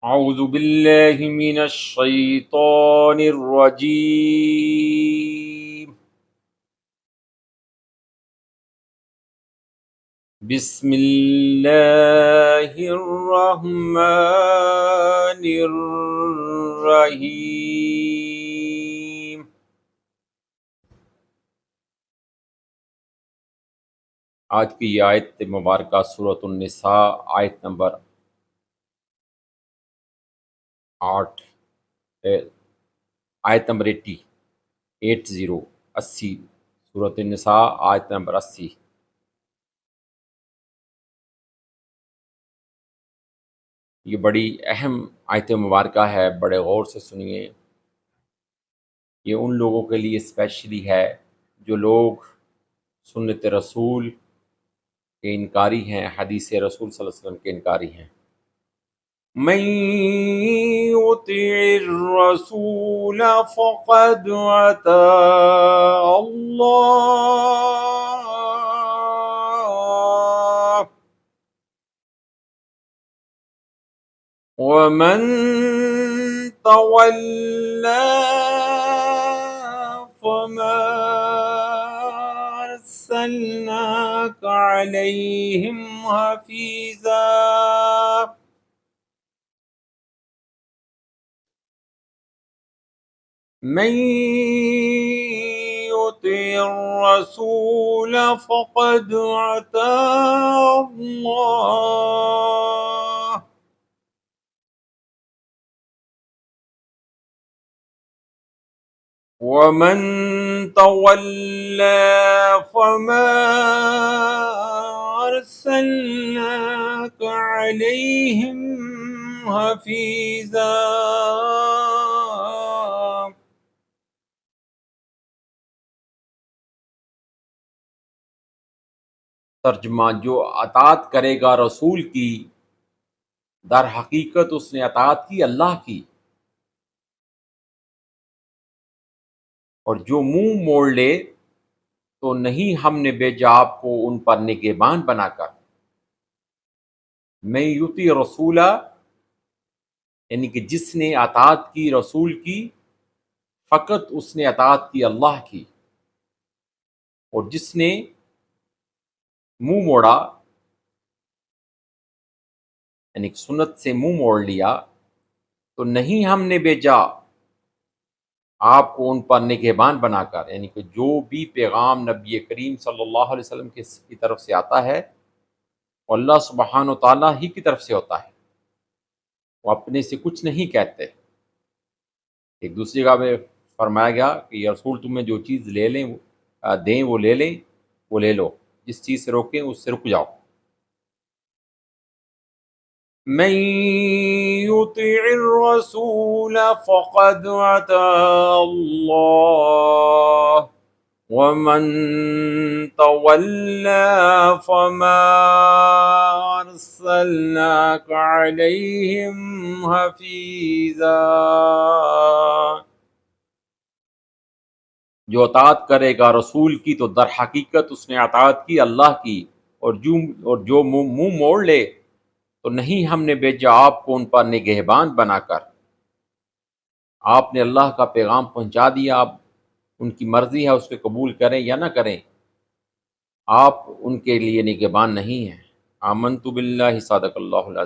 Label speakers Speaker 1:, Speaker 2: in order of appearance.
Speaker 1: اعوذ باللہ من الشیطان الرجیم بسم اللہ الرحمن الرحیم آج کی یہ آیت مبارکہ سورۃ النساء آیت نمبر 8 آیت نمبر 80 سورۃ النساء آیت نمبر 80۔ یہ بڑی اہم آیت مبارکہ ہے، بڑے غور سے سنیے۔ یہ ان لوگوں کے لیے اسپیشلی ہے جو لوگ سنت رسول کے انکاری ہیں، حدیث رسول صلی اللہ علیہ وسلم کے انکاری ہیں۔ من یطع الرسول فقد اطاع اللہ ومن تولى فما أرسلناك عليهم حفيظا من يطع الرسول فقد اطاع الله ومن تولى فما أرسلناك عليهم حفيظا۔ ترجمہ: جو اطاعت کرے گا رسول کی، در حقیقت اس نے اطاعت کی اللہ کی، اور جو منہ موڑ لے تو نہیں ہم نے بھیجا آپ کو ان پر نگہبان بنا کر۔ میں یطیع رسول یعنی کہ جس نے اطاعت کی رسول کی، فقط اس نے اطاعت کی اللہ کی، اور جس نے منہ موڑا یعنی کہ سنت سے منہ موڑ لیا تو نہیں ہم نے بھیجا آپ کو ان پر نگہبان بنا کر۔ یعنی کہ جو بھی پیغام نبی کریم صلی اللہ علیہ وسلم کی طرف سے آتا ہے وہ اللہ سبحانہ و تعالیٰ ہی کی طرف سے ہوتا ہے، وہ اپنے سے کچھ نہیں کہتے۔ ایک دوسری جگہ میں فرمایا گیا کہ یہ رسول تمہیں جو چیز لے لیں دیں وہ لے لیں، وہ لے لو، جس چیز سے روکیں اس سے رک جاؤ۔ من یطع الرسول فقد اطاع اللہ ومن تولى فما أرسلناك عليهم حفيظا۔ جو اطاعت کرے گا رسول کی تو در حقیقت اس نے اطاعت کی اللہ کی، اور جو منہ موڑ لے تو نہیں ہم نے بھیجا آپ کو ان پر نگہبان بنا کر۔ آپ نے اللہ کا پیغام پہنچا دیا، اب ان کی مرضی ہے اس کو قبول کریں یا نہ کریں، آپ ان کے لیے نگہبان نہیں ہیں۔ آمنت باللہ، صدق اللہ العظیم۔